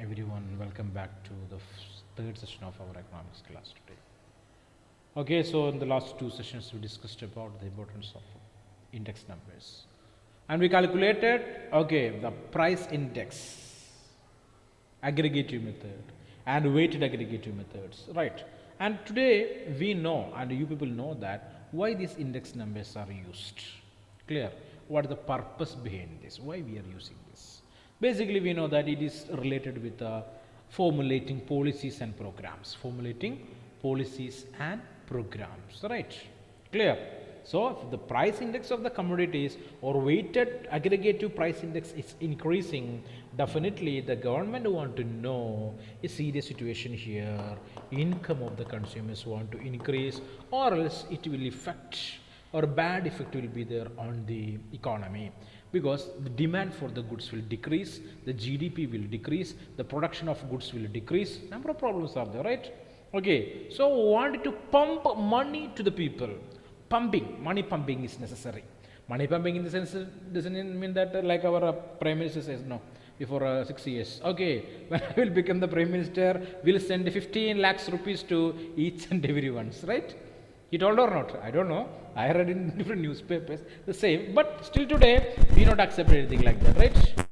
everyone, welcome back to the third session of our economics class today. Okay, so in the last two sessions we discussed about the importance of index numbers and we calculated, okay, the price index, aggregative method and weighted aggregative methods, right? And today we know, and you people know, that why these index numbers are used. Clear? What is the purpose behind this? Why we are using this? Basically, we know that it is related with formulating policies and programs. Formulating policies and programs, right? Clear? So, if the price index of the commodities or weighted aggregative price index is increasing, definitely the government want to know a serious situation here, income of the consumers want to increase, or else it will affect, or bad effect will be there on the economy, because the demand for the goods will decrease, the GDP will decrease, the production of goods will decrease, number of problems are there, right? Okay, so wanted to pump money to the people. Money pumping is necessary. Money pumping in the sense doesn't mean that like our Prime Minister says, no, before 6 years. Okay, when I will become the Prime Minister, we'll send 15 lakhs rupees to each and everyone, right? He told or not? I don't know. I read in different newspapers the same, but still today we not accept anything like that, right?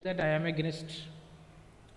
That I am against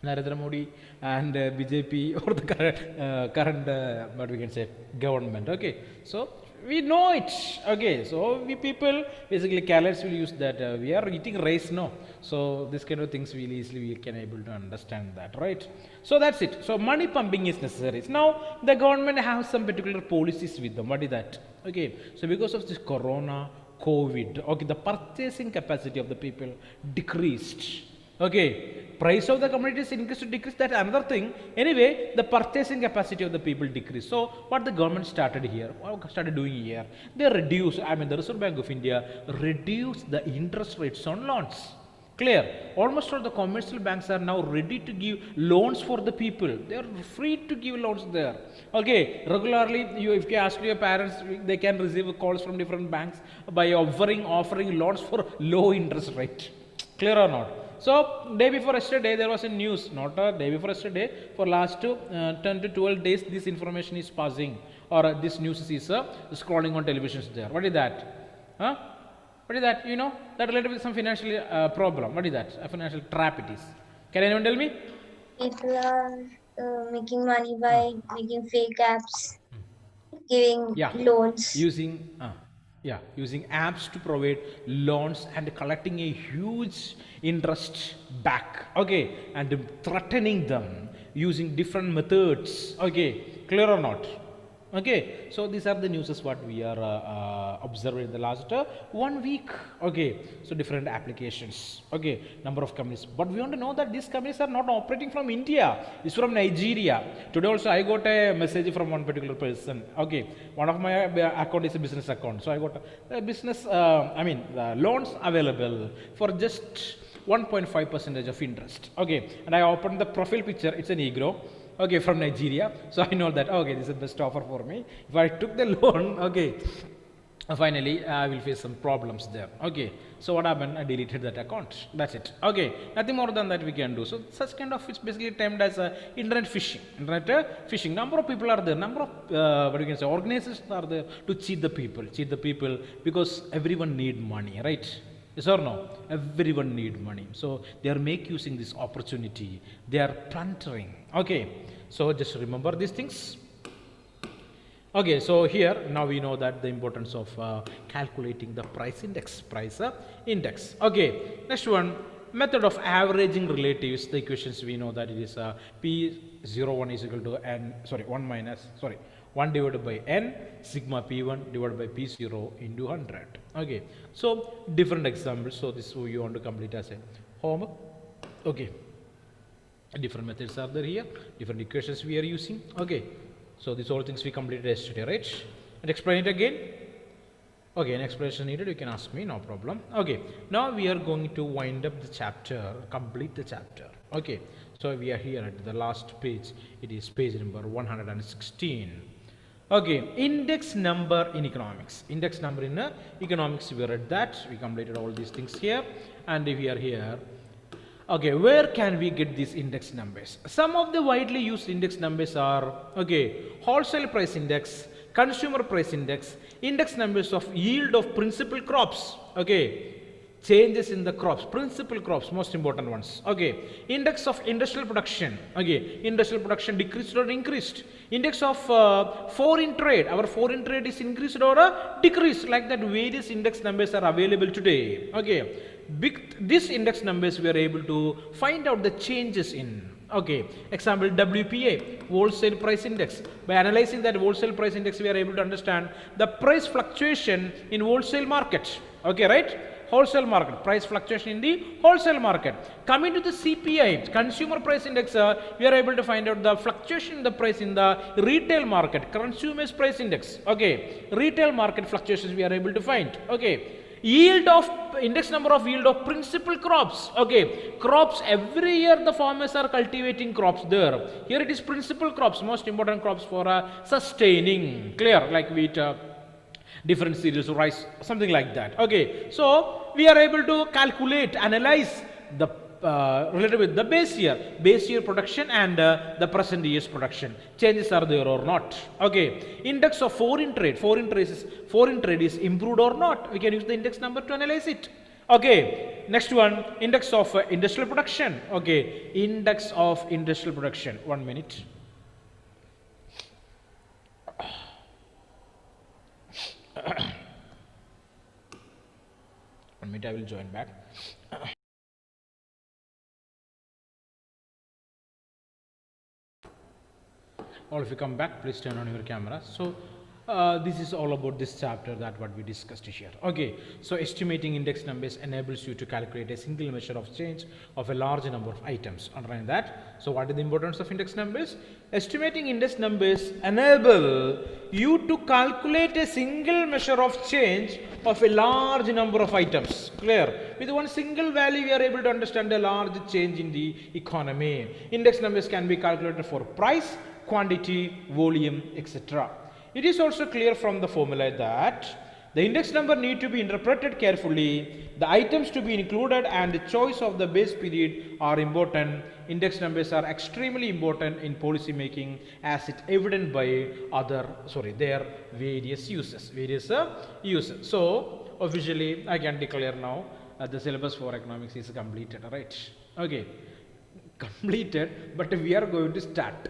Narendra Modi and BJP or the current what we can say government. Okay, so we know it. Okay, so we people basically careless will use that we are eating rice, no. So this kind of things we can able to understand that, right? So that's it. So money pumping is necessary. Now the government has some particular policies with them. What is that? Okay, so because of this Corona, COVID, okay, the purchasing capacity of the people decreased. Okay, price of the commodities increase to decrease, that another thing. Anyway, the purchasing capacity of the people decrease. So what the government started here, what started doing here, they reduce, the Reserve Bank of India reduced the interest rates on loans. Clear? Almost all the commercial banks are now ready to give loans for the people. They are free to give loans there. Okay, regularly if you ask your parents, they can receive calls from different banks by offering loans for low interest rate. Clear or not? So, day before yesterday, there was a news, not a day before yesterday, for last 10 to 12 days, this information is passing, or this news is scrolling on televisions there. What is that? Huh? What is that? You know, that related with some financial problem. What is that? A financial trap it is. Can anyone tell me? People are making money by making fake apps, giving Yeah, loans. using using apps to provide loans and collecting a huge interest back. Okay, and threatening them using different methods. Okay, clear or not? Okay, so these are the newses what we are observing in the last 1 week. Okay, so different applications. Okay, number of companies, but we want to know that these companies are not operating from India. It's from Nigeria. Today also I got a message from one particular person. Okay, one of my account is a business account, so I got a business loans available for just 1.5% of interest. Okay, and I opened the profile picture. It's a Negro. Okay, from Nigeria. So I know that, okay, this is the best offer for me. If I took the loan, okay, finally I will face some problems there. Okay, so what happened? I deleted that account. That's it. Okay, nothing more than that we can do. So such kind of, it's basically termed as internet phishing. Internet phishing. Number of people are there. Number of what you can say organizations are there to cheat the people. Cheat the people because everyone need money, right? Yes or no? Everyone need money. So they are using this opportunity. They are plundering. Okay. So just remember these things. Okay. So here now we know that the importance of calculating the price index. Index. Okay. Next one. Method of averaging relatives. The equations we know that it is P01 is equal to n. 1 divided by n sigma p1 divided by p0 into 100. Okay, so different examples. So this you want to complete as a homework. Okay, different methods are there here, different equations we are using. Okay, so these all things we completed yesterday, right? And explain it again. Okay, an explanation needed, you can ask me, no problem. Okay, now we are going to wind up the chapter, complete the chapter. Okay, so we are here at the last page. It is page number 116. Okay, index number in economics. Index number in economics, we read that. We completed all these things here. And we are here. Okay, where can we get these index numbers? Some of the widely used index numbers are, okay, wholesale price index, consumer price index, index numbers of yield of principal crops, okay, changes in the crops, principal crops, most important ones, okay, index of industrial production, okay, industrial production decreased or increased, index of foreign trade, our foreign trade is increased or decreased, like that various index numbers are available today, okay. These index numbers we are able to find out the changes in, okay, example WPA, wholesale price index. By analyzing that wholesale price index we are able to understand the price fluctuation in wholesale market, okay, right, wholesale market, price fluctuation in the wholesale market. Coming to the CPI, consumer price index, we are able to find out the fluctuation in the price in the retail market, consumers price index, okay, retail market fluctuations we are able to find, okay. Yield of index number of yield of principal crops, okay, crops, every year the farmers are cultivating crops there, here it is principal crops, most important crops for sustaining, clear, like wheat, different cereals, rice, something like that, okay. So we are able to calculate, analyze the related with the base year production and the present year's production, changes are there or not, okay. Index of foreign trade, foreign trade is improved or not, we can use the index number to analyze it, okay. Next one, index of industrial production, okay, index of industrial production, 1 minute. 1 minute, I will join back. All of you come back, please turn on your camera. So this is all about this chapter, that what we discussed here, okay. So estimating index numbers enables you to calculate a single measure of change of a large number of items, underline that. So what is the importance of index numbers? Estimating index numbers enable you to calculate a single measure of change of a large number of items, clear. With one single value we are able to understand a large change in the economy. Index numbers can be calculated for price, quantity, volume, etc. It is also clear from the formula that the index number need to be interpreted carefully, the items to be included and the choice of the base period are important. Index numbers are extremely important in policy making as it evident by their various uses, So officially I can declare now the syllabus for economics is completed, right, okay, completed, but we are going to start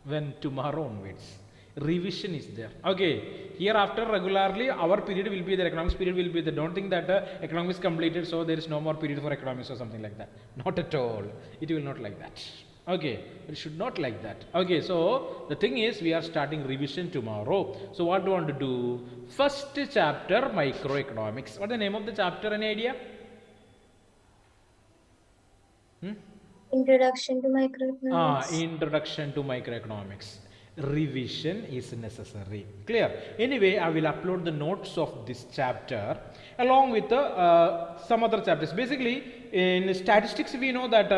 when tomorrow onwards. Revision is there, okay. Hereafter regularly our period will be there, economics period will be there. Don't think that economics completed so there is no more period for economics or something like that, not at all. It will not like that, okay. It should not like that, okay. So the thing is we are starting revision tomorrow. So what do you want to do? First chapter, microeconomics. What is the name of the chapter, any idea? Introduction to microeconomics. Introduction to microeconomics. Revision is necessary, clear. Anyway, I will upload the notes of this chapter along with some other chapters. Basically in statistics we know that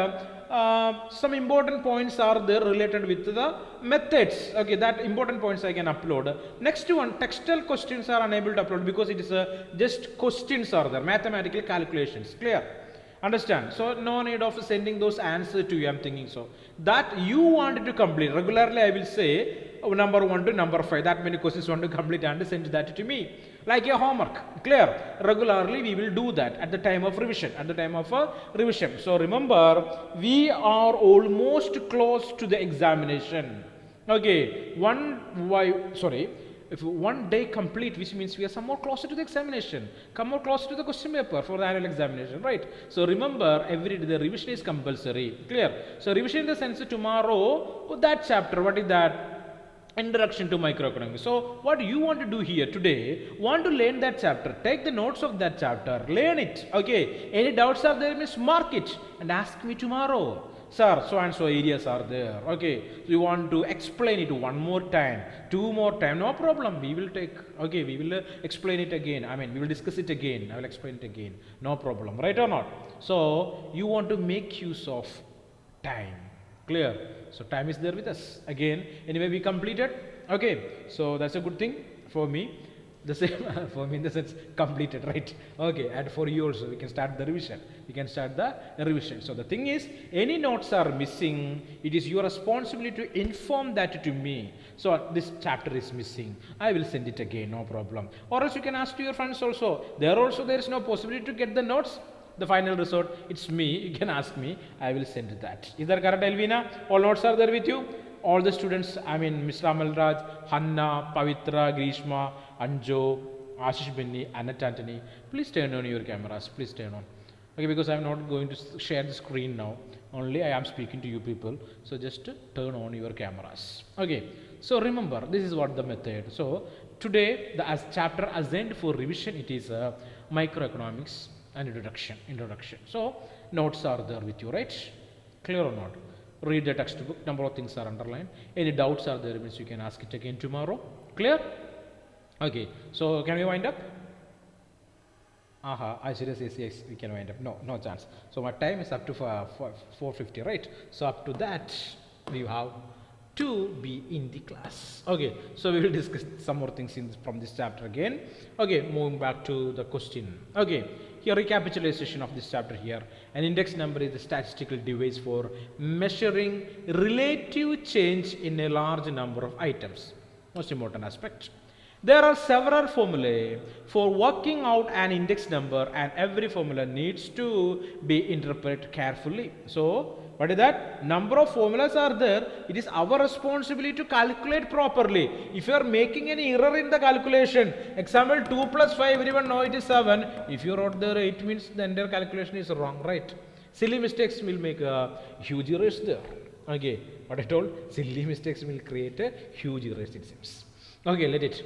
some important points are there related with the methods, okay. That important points I can upload. Next one, textual questions are unable to upload because it is just questions are there, mathematical calculations, clear. Understand? So no need of sending those answers to you, I'm thinking so. That you wanted to complete. Regularly I will say number 1 to number 5. That many questions you want to complete and send that to me. Like your homework. Clear? Regularly we will do that at the time of revision. So remember, we are almost close to the examination. Okay. If 1 day complete, which means we are some more closer to the examination, come more closer to the question paper for the annual examination, right? So remember, every day the revision is compulsory, clear? So revision in the sense tomorrow, that chapter, what is that? Introduction to microeconomics. So what you want to do here today, want to learn that chapter, take the notes of that chapter, learn it, okay? Any doubts are there, means mark it and ask me tomorrow. Sir, so and so areas are there, okay. So you want to explain it 1 more time, 2 more time, no problem. We will take, okay, we will explain it again. I mean, we will discuss it again. I will explain it again. No problem, right or not? So you want to make use of time, clear? So time is there with us again. Anyway, we completed, okay. So that's a good thing for me. The same for me in the sense completed, right? Okay, and for you also we can start the revision. So the thing is, any notes are missing, it is your responsibility to inform that to me. So this chapter is missing, I will send it again, no problem. Or else you can ask to your friends also. There is no possibility to get the notes. The final resort, it's me, you can ask me, I will send that. Is that correct, Elvina? All notes are there with you? All the students, I mean Mr. Amalraj, Hanna, Pavitra, Grishma, Anjo, Ashish Benny, Annette Anthony, please turn on your cameras, please turn on. Okay, because I am not going to share the screen now, only I am speaking to you people, so just turn on your cameras. Okay, so remember, this is what the method. So today the chapter assigned for revision, it is microeconomics and introduction. So notes are there with you, right? Clear or not? Read the textbook, number of things are underlined. Any doubts are there, means you can ask it again tomorrow. Clear? Okay, so can we wind up? I seriously yes, we can wind up. No chance. So my time is up to 4:50, right? So up to that we have to be in the class. Okay, so we will discuss some more things from this chapter again. Okay, moving back to the question. Okay, here recapitulation of this chapter here. An index number is the statistical device for measuring relative change in a large number of items. Most important aspect. There are several formulae for working out an index number, and every formula needs to be interpreted carefully. So what is that? Number of formulas are there. It is our responsibility to calculate properly. If you are making any error in the calculation, example 2 plus 5, everyone know it is 7. If you wrote there 8, means the entire calculation is wrong, right? Silly mistakes will make a huge errors there. Okay, what I told, silly mistakes will create a huge errors, it seems. Okay, let it.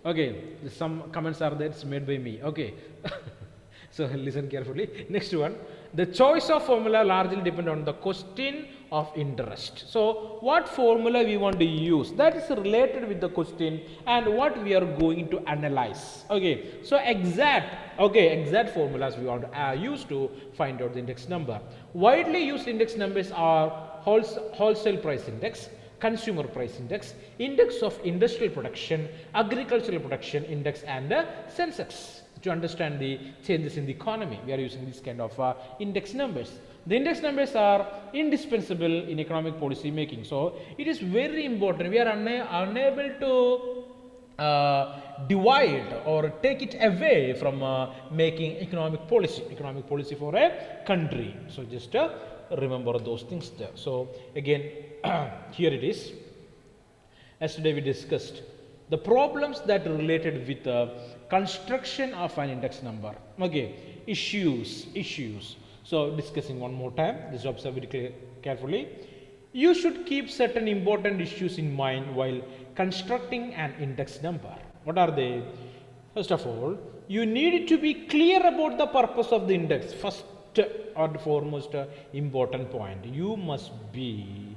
Okay, some comments are there, it's made by me. Okay. So listen carefully. Next one, the choice of formula largely depend on the question of interest. So what formula we want to use, that is related with the question and what we are going to analyze. Okay, so exact formulas we want to use to find out the index number. Widely used index numbers are wholesale price index, consumer price index, index of industrial production, agricultural production index, and Sensex. To understand the changes in the economy, we are using this kind of index numbers. The index numbers are indispensable in economic policy making. So it is very important. We are unable to divide or take it away from making economic policy for a country. So just remember those things there. So again, here it is. Yesterday we discussed the problems that related with construction of an index number. Okay, issues. So discussing one more time, this observe very carefully. You should keep certain important issues in mind while constructing an index number. What are they? First of all, you need to be clear about the purpose of the index. First or the foremost important point, you must be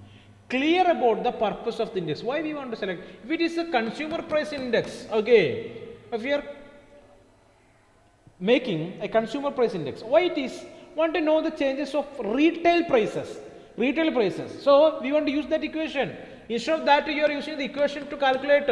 clear about the purpose of the index. Why we want to select? If it is a consumer price index, okay, if we are making a consumer price index, why it is? Want to know the changes of retail prices. So we want to use that equation. Instead of that, you are using the equation to calculate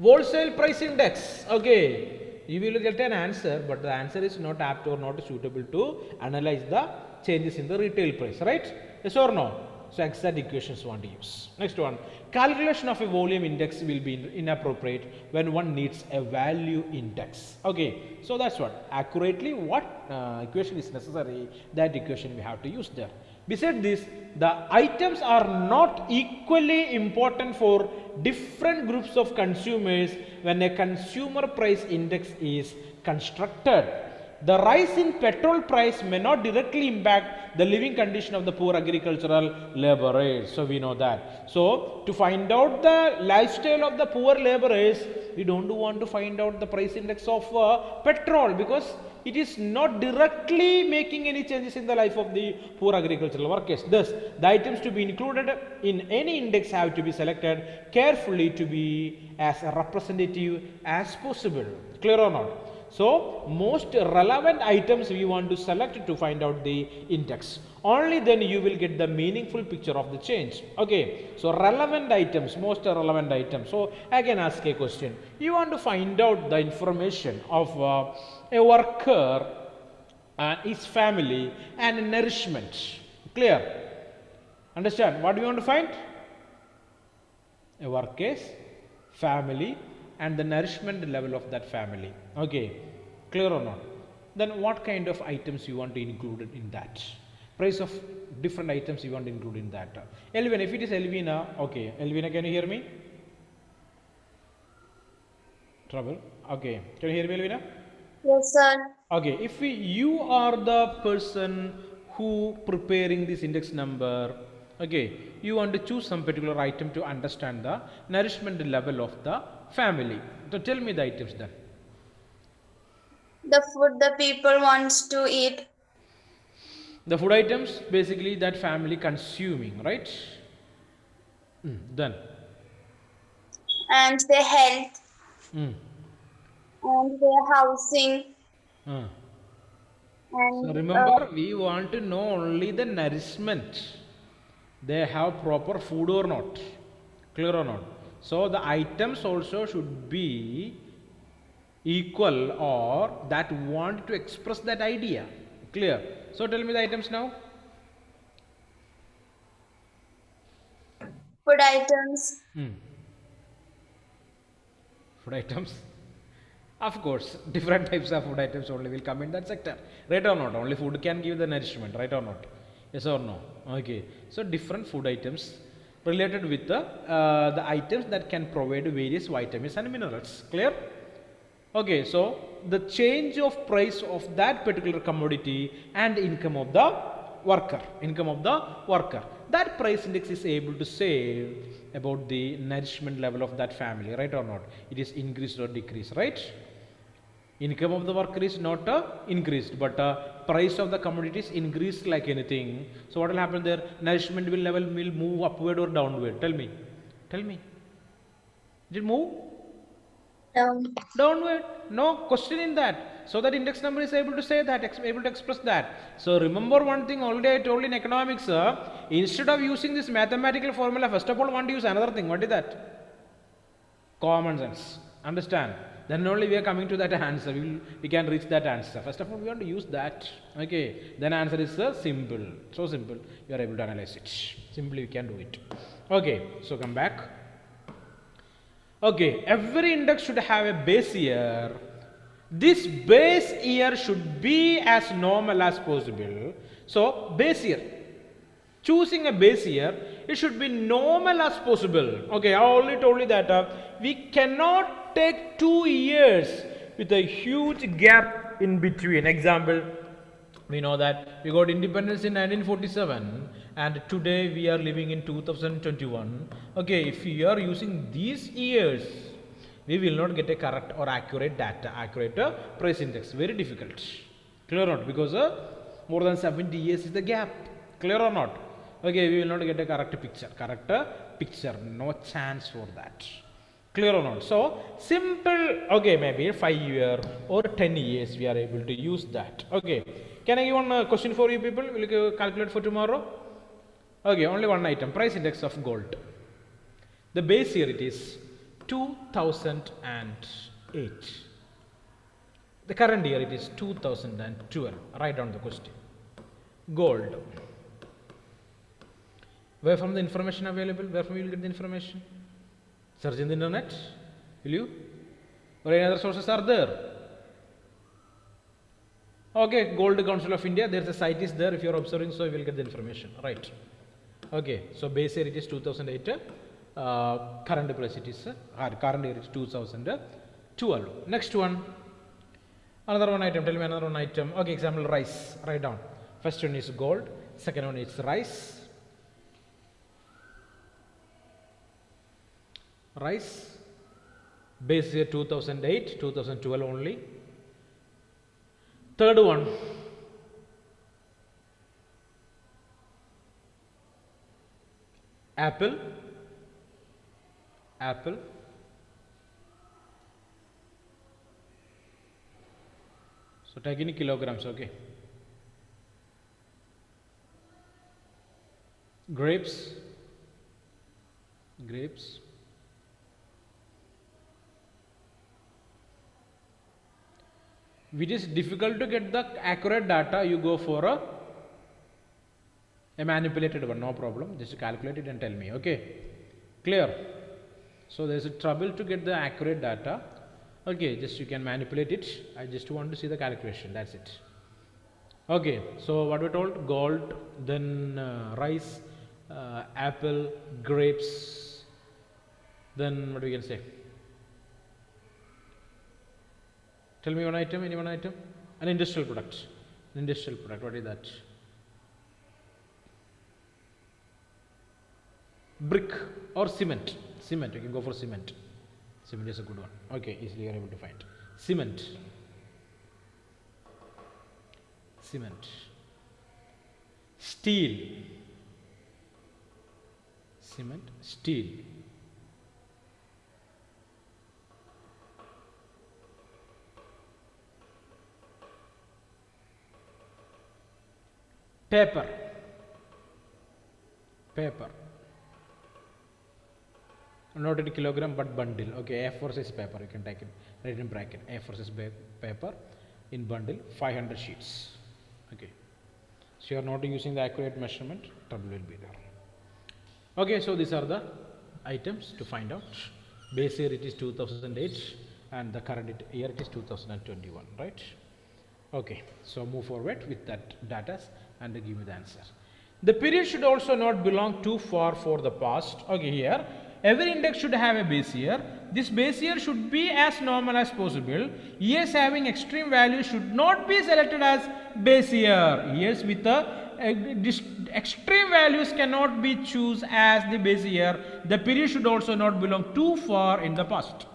wholesale price index. Okay, you will get an answer, but the answer is not apt or not suitable to analyze the changes in the retail price, right? Yes or no? So exact equations want to use. Next one, calculation of a volume index will be inappropriate when one needs a value index. Okay, so that's what accurately what equation is necessary, that equation we have to use there. Besides this, the items are not equally important for different groups of consumers when a consumer price index is constructed. The rise in petrol price may not directly impact the living condition of the poor agricultural laborers. So we know that. So to find out the lifestyle of the poor laborers, we don't want to find out the price index of petrol, because it is not directly making any changes in the life of the poor agricultural workers. Thus, the items to be included in any index have to be selected carefully to be as representative as possible. Clear or not? So most relevant items we want to select to find out the index. Only then you will get the meaningful picture of the change. Okay, so relevant items, most relevant items. So I can ask a question. You want to find out the information of a worker and his family and nourishment. Clear? Understand? What do you want to find? A worker's family and the nourishment level of that family. Okay, clear or not? Then what kind of items you want to include in that? Price of different items you want to include in that. Elvina, if it is Elvina, okay. Elvina, can you hear me? Trouble? Okay. Can you hear me, Elvina? Yes, sir. Okay. If you are the person who preparing this index number, okay, you want to choose some particular item to understand the nourishment level of the family. So tell me the items then. The food the people wants to eat. The food items basically that family consuming, right? Then. And their health. Mm. And their housing. Uh. So And remember, we want to know only the nourishment. They have proper food or not. Clear or not? So the items also should be equal or that want to express that idea. Clear? So tell me the items now. food items. Food items. Of course, different types of food items only will come in that sector. Right or not? Only food can give the nourishment. Right or not? Yes or no? Okay. So different food items related with the items that can provide various vitamins and minerals. Clear? Okay. So the change of price of that particular commodity and income of the worker. Income of the worker. That price index is able to say about the nourishment level of that family. Right or not? It is increased or decreased. Right? Income of the worker is not increased, but price of the commodities increased like anything. So what will happen there? Nourishment will level will move upward or downward. Tell me. Tell me. Did it move? Down. Downward. No question in that. So that index number is able to say that, able to express that. So remember one thing already I told in economics, instead of using this mathematical formula, first of all want to use another thing. What is that? Common sense. Understand? Then only we are coming to that answer. We can reach that answer. First of all, we want to use that. Okay. Then answer is simple. So simple. You are able to analyze it. Simply we can do it. Okay. So come back. Okay. Every index should have a base year. This base year should be as normal as possible. So base year. Choosing a base year, it should be normal as possible. Okay, I already told you that we cannot take 2 years with a huge gap in between. Example, we know that we got independence in 1947 and today we are living in 2021. Okay, if we are using these years, we will not get a correct or accurate data, accurate price index. Very difficult. Clear or not? Because more than 70 years is the gap. Clear or not? Okay, we will not get a correct picture. No chance for that. Clear or not? So simple. Okay, maybe 5 year or 10 years we are able to use that. Okay, can I give one question for you people? Will you calculate for tomorrow? Okay, only one item. Price index of gold. The base year it is 2008. The current year it is 2012. Write down the question. Gold. Where from the information available? Where from you will get the information? Search in the internet. Will you? Or any other sources are there? Okay, Gold Council of India. There's a site is there. If you are observing, so you will get the information. Right. Okay. So base year it is 2008. Current price it is current year is 2012. Next one. Another one item. Tell me another one item. Okay. Example rice. Write down. First one is gold. Second one is rice. Rice, base year 2008, 2012 only. Third one, apple. So take in kilograms, okay. Grapes. Grapes. Which is difficult to get the accurate data, you go for a manipulated one, no problem. Just calculate it and tell me. Okay, clear? So there is a trouble to get the accurate data. Okay, just you can manipulate it. I just want to see the calculation. That's it. Okay, so what we told: gold, then rice, apple, grapes. Then what we can say? Tell me one item, any one item? An industrial product. An industrial product, what is that? Brick or cement. Cement, you can go for cement. Cement is a good one. Okay, easily you are able to find. Cement. Cement. Steel. Cement, steel. Paper. Paper. Not in kilogram but bundle. Okay, A4 size paper. You can take it right in bracket. A4 size paper in bundle 500 sheets. Okay. So you are not using the accurate measurement, trouble will be there. Okay, so these are the items to find out. Base year it is 2008 and the current year it is 2021, right? Okay, so move forward with that data and give me the answer. The period should also not belong too far for the past. Okay, here every index should have a base year. This base year should be as normal as possible. Years having extreme values should not be selected as base year. Years with extreme values cannot be chosen as the base year. The period should also not belong too far in the past.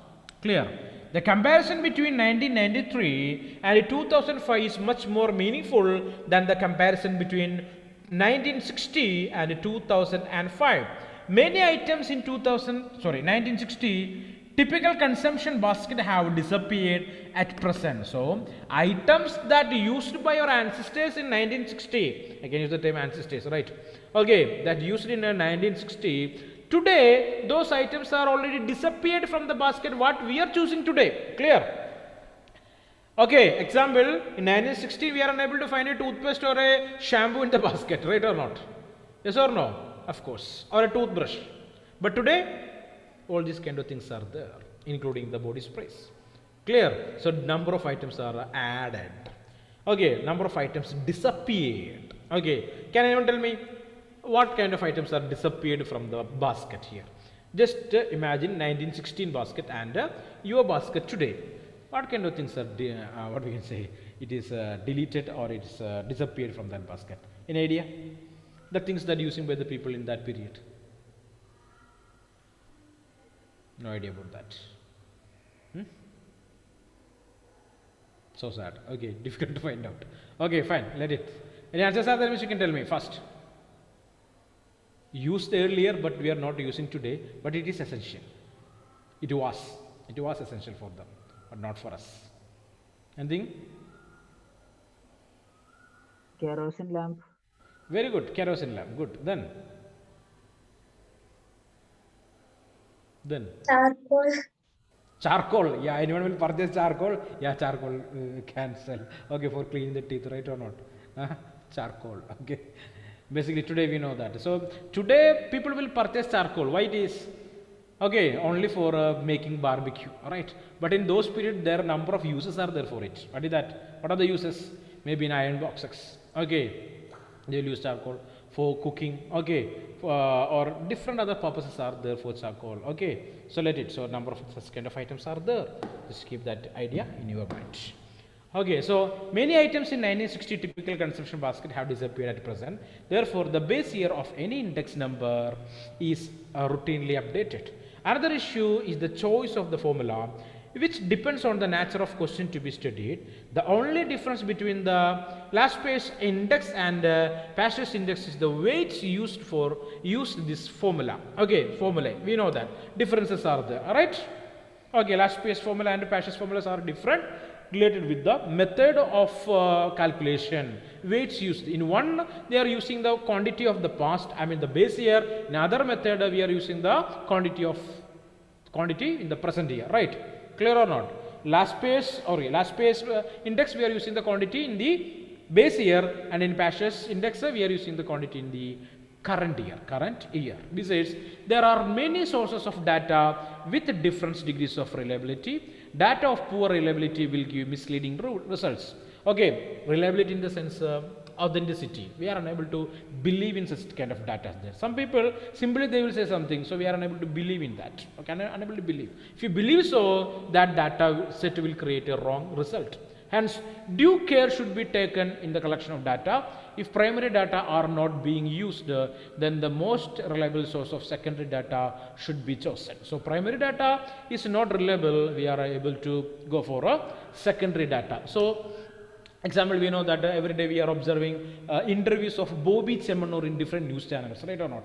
Clear? The comparison between 1993 and 2005 is much more meaningful than the comparison between 1960 and 2005. Many items in 1960 typical consumption basket have disappeared at present. So items that used by our ancestors in 1960, I can use the term ancestors, right? Okay, that used in 1960. Today, those items are already disappeared from the basket what we are choosing today. Clear? Okay, example, in 1960 we are unable to find a toothpaste or a shampoo in the basket, right or not? Yes or no? Of course. Or a toothbrush. But today, all these kind of things are there, including the body sprays. Clear? So, number of items are added. Okay, number of items disappeared. Okay, can anyone tell me what kind of items are disappeared from the basket here? Just imagine 1916 basket and your basket today. What kind of things are, what we can say, it is deleted or it is disappeared from that basket? Any idea? The things that using by the people in that period. No idea about that. So sad. Okay, difficult to find out. Okay, fine, let it. Any answers are there which you can tell me first? Used earlier but we are not using today, but it is essential. It was essential for them, but not for us. Anything? Kerosene lamp. Very good, kerosene lamp. Good. Then Charcoal. Charcoal. Yeah, anyone will purchase charcoal? Yeah, charcoal can sell. Okay, for cleaning the teeth, right or not? Charcoal. Okay. Basically, today we know that. So today people will purchase charcoal. Why it is? Okay, only for making barbecue. Right. But in those periods, there are number of uses are there for it. What is that? What are the uses? Maybe in iron boxes. Okay. They will use charcoal for cooking. Okay. Or different other purposes are there for charcoal. Okay. So let it. So number of such kind of items are there. Just keep that idea in your mind. Okay, so many items in 1960 typical consumption basket have disappeared at present. Therefore, the base year of any index number is routinely updated. Another issue is the choice of the formula, which depends on the nature of question to be studied. The only difference between the last page index and past page index is the weights used this formula. Okay, formula, we know that differences are there. All right. Okay, last page formula and past page formulas are different. related with the method of calculation weights used. In one they are using the quantity of the past, I mean the base year. In other method we are using the quantity in the present year, right? Clear or not? Last space index we are using the quantity in the base year, and in Pasha's index we are using the quantity in the current year. Besides, there are many sources of data with different degrees of reliability. Data of poor reliability will give misleading results. Okay, reliability in the sense authenticity. We are unable to believe in such kind of data. Some people simply they will say something, so we are unable to believe in that. Okay, unable to believe. If you believe so, that data set will create a wrong result. Hence, due care should be taken in the collection of data. If primary data are not being used, then the most reliable source of secondary data should be chosen. So, primary data is not reliable, we are able to go for a secondary data. So, example, we know that every day we are observing interviews of Bobby Chemanur in different news channels, right or not?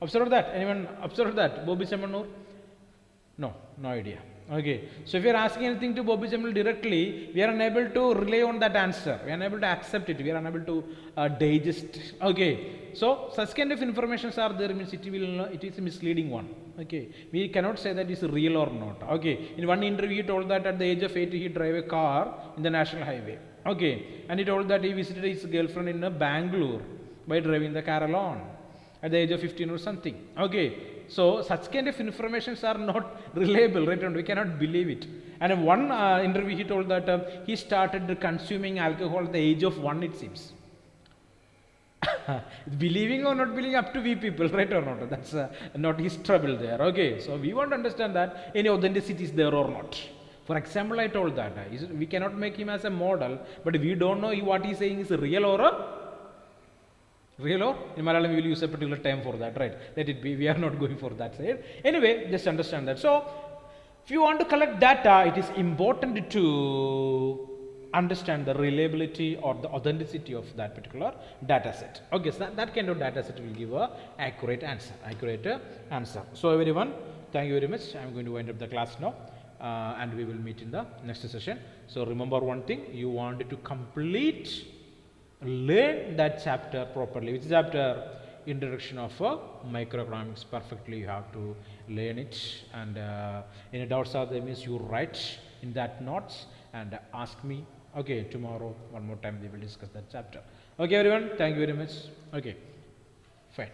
Observe that? Anyone observe that? Bobby Chemanur? No idea. Okay, so if you are asking anything to Bobby Chemanur directly, we are unable to rely on that answer. We are unable to accept it. We are unable to digest. Okay, so such kind of informations are there, means it is a misleading one. Okay, we cannot say that is real or not. Okay, in one interview he told that at the age of 80 he drive a car in the national highway. Okay, and he told that he visited his girlfriend in Bangalore by driving the car alone at the age of 15 or something. Okay, so such kind of informations are not reliable, right? And we cannot believe it. And in one interview he told that he started consuming alcohol at the age of 1, it seems. Believing or not believing, up to we people, right or not? That's not his trouble there. Okay, so we want to understand that any authenticity is there or not. For example, I told that we cannot make him as a model, but we don't know what he's saying is real or in Malayalam we will use a particular term for that, right? Let it be. We are not going for that side. Anyway, just understand that. So, if you want to collect data, it is important to understand the reliability or the authenticity of that particular data set. Okay, so that kind of data set will give a accurate answer. So everyone, thank you very much. I am going to wind up the class now, and we will meet in the next session. So remember one thing: you want to learn that chapter properly. Which chapter? Introduction of microeconomics perfectly. You have to learn it, and any doubts are there, means you write in that notes and ask me. Okay, tomorrow one more time we will discuss that chapter. Okay everyone, thank you very much. Okay, fine.